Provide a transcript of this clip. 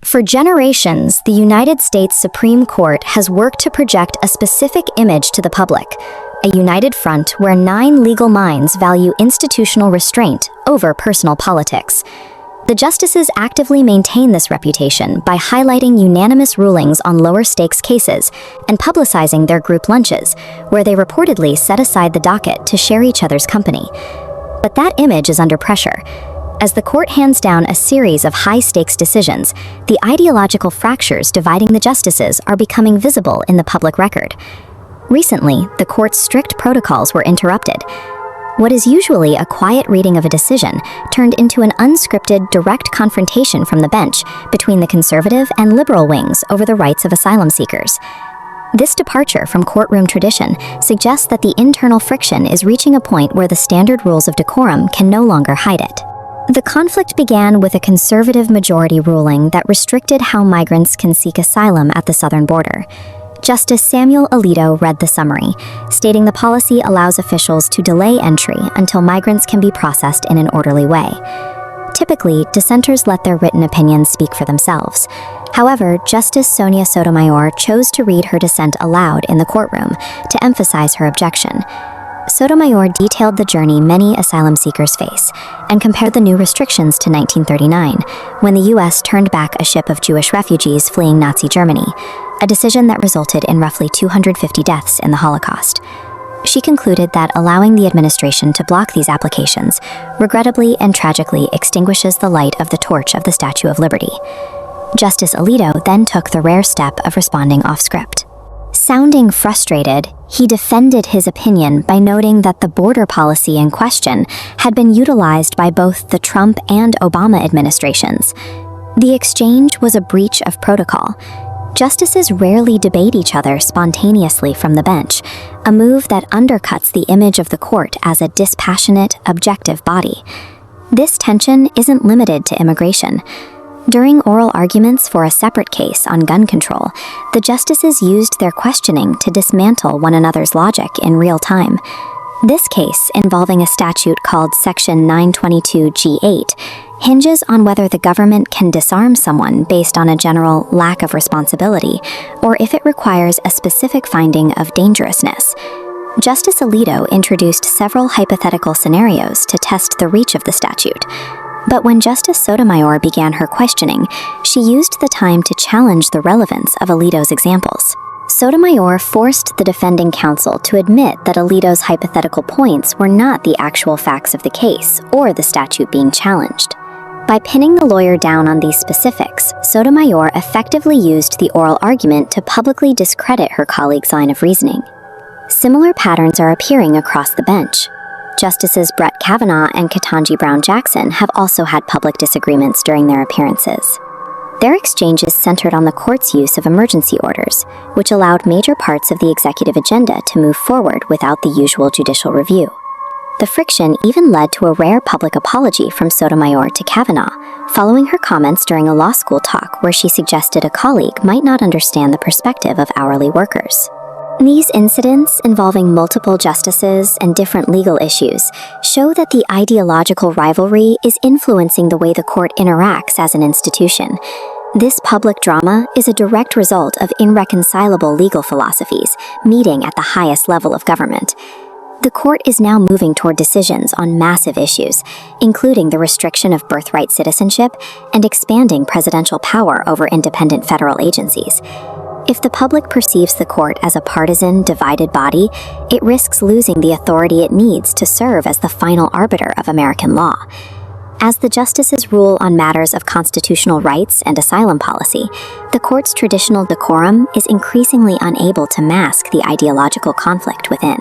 For generations, the United States Supreme Court has worked to project a specific image to the public, a united front where 9 legal minds value institutional restraint over personal politics. The justices actively maintain this reputation by highlighting unanimous rulings on lower-stakes cases and publicizing their group lunches, where they reportedly set aside the docket to share each other's company. But that image is under pressure. As the court hands down a series of high-stakes decisions, the ideological fractures dividing the justices are becoming visible in the public record. Recently, the court's strict protocols were interrupted. What is usually a quiet reading of a decision turned into an unscripted, direct confrontation from the bench between the conservative and liberal wings over the rights of asylum seekers. This departure from courtroom tradition suggests that the internal friction is reaching a point where the standard rules of decorum can no longer hide it. The conflict began with a conservative majority ruling that restricted how migrants can seek asylum at the southern border. Justice Samuel Alito read the summary, stating the policy allows officials to delay entry until migrants can be processed in an orderly way. Typically, dissenters let their written opinions speak for themselves. However, Justice Sonia Sotomayor chose to read her dissent aloud in the courtroom to emphasize her objection. Sotomayor detailed the journey many asylum seekers face and compared the new restrictions to 1939, when the U.S. turned back a ship of Jewish refugees fleeing Nazi Germany, a decision that resulted in roughly 250 deaths in the Holocaust. She concluded that allowing the administration to block these applications regrettably and tragically extinguishes the light of the torch of the Statue of Liberty. Justice Alito then took the rare step of responding off-script. Sounding frustrated, he defended his opinion by noting that the border policy in question had been utilized by both the Trump and Obama administrations. The exchange was a breach of protocol. Justices rarely debate each other spontaneously from the bench, a move that undercuts the image of the court as a dispassionate, objective body. This tension isn't limited to immigration. During oral arguments for a separate case on gun control, the justices used their questioning to dismantle one another's logic in real time. This case, involving a statute called Section 922G8, hinges on whether the government can disarm someone based on a general lack of responsibility, or if it requires a specific finding of dangerousness. Justice Alito introduced several hypothetical scenarios to test the reach of the statute. But when Justice Sotomayor began her questioning, she used the time to challenge the relevance of Alito's examples. Sotomayor forced the defending counsel to admit that Alito's hypothetical points were not the actual facts of the case or the statute being challenged. By pinning the lawyer down on these specifics, Sotomayor effectively used the oral argument to publicly discredit her colleague's line of reasoning. Similar patterns are appearing across the bench. Justices Brett Kavanaugh and Ketanji Brown Jackson have also had public disagreements during their appearances. Their exchanges centered on the court's use of emergency orders, which allowed major parts of the executive agenda to move forward without the usual judicial review. The friction even led to a rare public apology from Sotomayor to Kavanaugh, following her comments during a law school talk where she suggested a colleague might not understand the perspective of hourly workers. These incidents, involving multiple justices and different legal issues, show that the ideological rivalry is influencing the way the court interacts as an institution. This public drama is a direct result of irreconcilable legal philosophies meeting at the highest level of government. The court is now moving toward decisions on massive issues, including the restriction of birthright citizenship and expanding presidential power over independent federal agencies. If the public perceives the court as a partisan, divided body, it risks losing the authority it needs to serve as the final arbiter of American law. As the justices rule on matters of constitutional rights and asylum policy, the court's traditional decorum is increasingly unable to mask the ideological conflict within.